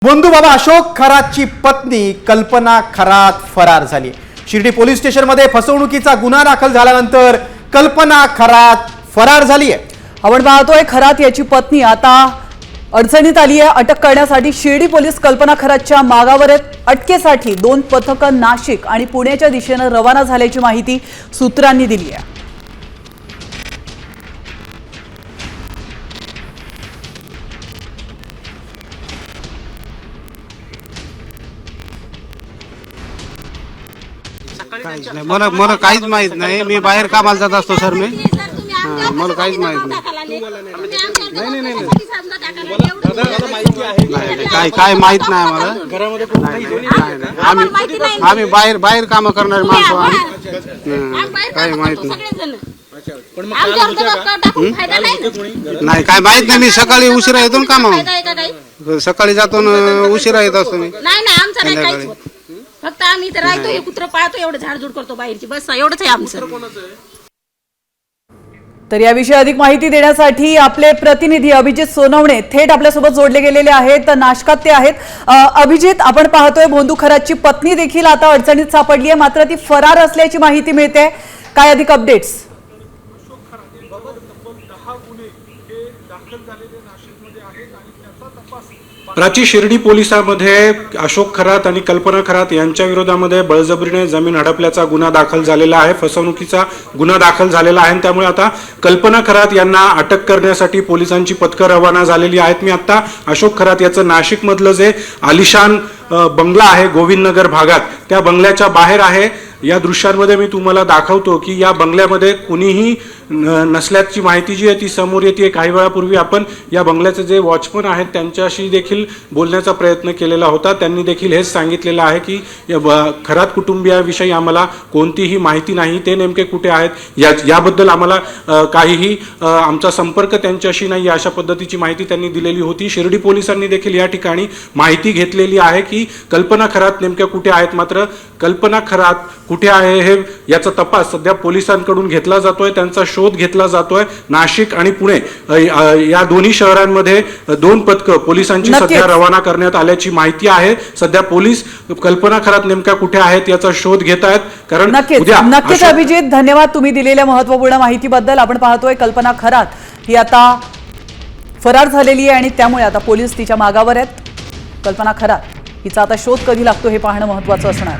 बंधुबाबा अशोक खरातची पत्नी कल्पना खरात फरार झाली। शिर्डी पोलीस स्टेशनमध्ये फसवणुकीचा गुन्हा दाखल झाल्यानंतर कल्पना खरात फरार झाली आहे। आपण पाहतोय खरात याची पत्नी आता अडचणीत आली आहे। अटक करण्यासाठी शिर्डी पोलीस कल्पना खरातच्या मागावर आहेत। अटकेसाठी 2 पथकं नाशिक आणि पुण्याच्या दिशेने रवाना झाल्याची माहिती सूत्रांनी दिली आहे। मला काहीच माहित नाही। मी बाहेर कामाला जात असतो सर। मला काहीच माहित नाही। काय माहित नाही आम्हाला। आम्ही बाहेर काम करणारे माणसं। काय माहित नाही। काय माहित नाही। मी सकाळी उशिरा येतो कामावर। सकाळी जातो उशिरा येत असतो मी। फक्त आम्ही इथे राहतो, हे कुत्र पाहतो, एवढं झाडझूड करतो बाहेरची, बस एवढंच आहे आमचं। तर याविषयी अधिक माहिती देण्यासाठी आपले प्रतिनिधी अभिजित सोनवणे थेट आपल्यासोबत जोडले गेलेले आहेत। नाशकात ते आहेत। अभिजित, आपण पाहतोय भोंदू खरातची पत्नी देखील आता अडचणीत सापडली आहे, मात्र ती फरार असल्याची माहिती मिळते। काय अधिक अपडेट्स? प्राची, शिर्डी पोलिसांमध्ये अशोक खरात आणि कल्पना खरात यांच्या विरोधामध्ये बळजबरीने जमीन हडपल्याचा गुन्हा दाखल झालेला आहे। फसवणुकीचा गुन्हा दाखल झालेला आहे। त्यामुळे आता कल्पना खरात यांना अटक करण्यासाठी पोलिसांची पथकं रवाना झालेली आहेत। मी आता अशोक खरात याचं नाशिक मधलं जे आलिशान बंगला आहे गोविंदनगर भागात, त्या बंगल्याच्या बाहेर आहे। या दृश्यांमध्ये मी तुम्हाला दाखवतो की या बंगल्यामध्ये कुणीही नसल्याची माहिती जी आहे ती समोर येते। काही वेळापूर्वी आपण या बंगल्याचे जे वॉचमन आहेत त्यांच्याशी देखील बोलण्याचा प्रयत्न केलेला होता। त्यांनी देखील हेच सांगितलेलं आहे की खरात कुटुंबियाविषयी आम्हाला कोणतीही माहिती नाही, ते नेमके कुठे आहेत याबद्दल आम्हाला काहीही आमचा संपर्क त्यांच्याशी नाही, अशा पद्धतीची माहिती त्यांनी दिलेली होती। शिर्डी पोलिसांनी देखील या ठिकाणी माहिती घेतलेली आहे की कल्पना खरात नेमक्या कुठे आहेत। मात्र कल्पना खरात कुठे आहे हे याचा तपास सध्या पोलिसांकडून घेतला जातोय, त्यांचा शोध घेतला जातोय। नाशिक आणि पुणे या दोन्ही शहरांमध्ये 2 पथकं पोलिसांची सध्या रवाना करण्यात आल्याची माहिती आहे। सध्या पोलीस कल्पना खरात नेमक्या कुठे आहेत याचा शोध घेत आहेत। कारण नक्कीच अभिजित, धन्यवाद तुम्ही दिलेल्या महत्त्वपूर्ण माहितीबद्दल। आपण पाहतोय कल्पना खरात ही आता फरार झालेली आहे आणि त्यामुळे आता पोलीस तिच्या मागावर आहेत। कल्पना खरात हिचा आता शोध कधी लागतो हे पाहणं महत्त्वाचं असणार।